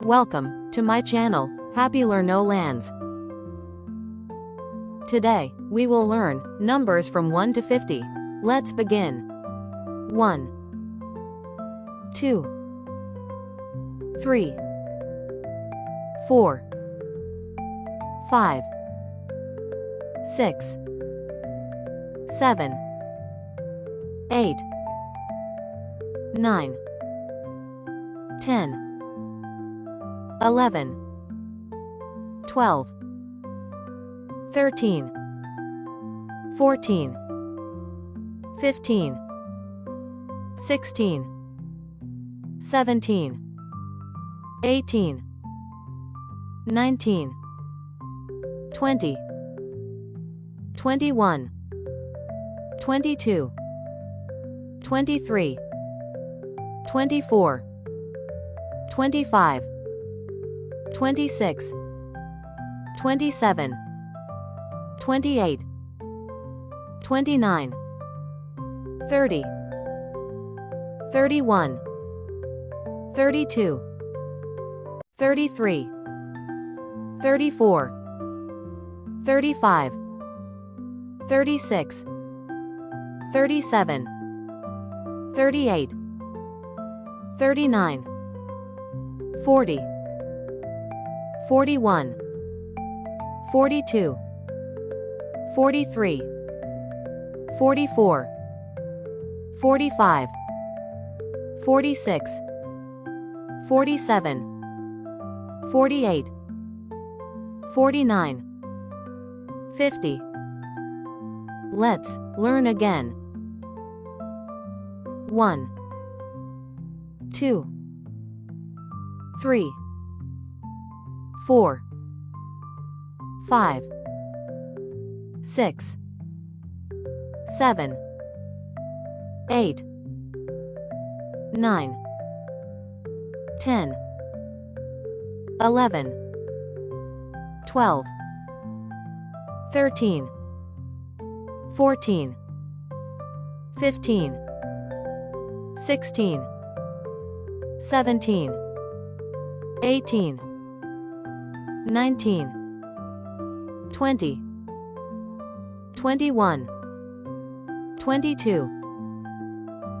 Welcome to my channel, Happy Learn No Lands. Today, we will learn numbers from 1 to 50. Let's begin. 1, 2, 3, 4, 5, 6, 7, 8, 9, 10, 11, 12, 13, 14, 15, 16, 17, 18, 19, 20, 21, 22, 23, 24, 25, 26, 27, 28, 29, 30, 31, 32, 33, 34, 35, 36, 37, 38, 39, 40, 41, 42, 43, 44, 45, 46, 47, 48, 49, 50. Let's learn again. 1, 2, 3, 4, 5, 6, 7, 8, 9, 10, 11, 12, 13, 14, 15, 16, 17, 18, 19, 20, 21, 22,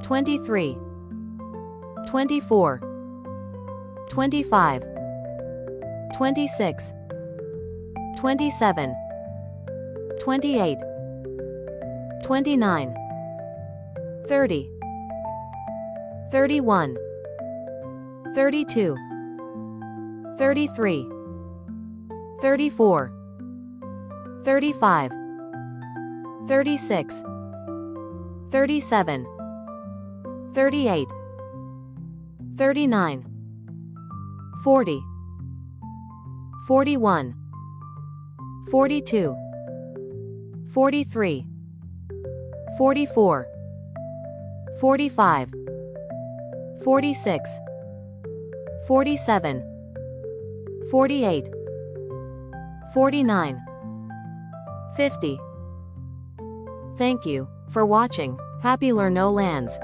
23, 24, 25, 26, 27, 28, 29, 30, 31, 32, 33, 34, 35, 36, 37, 38, 39, 40, 41, 42, 43, 44, 45, 46, 47, 48, 49, 50. Thank you for watching Happy Learn No Lands.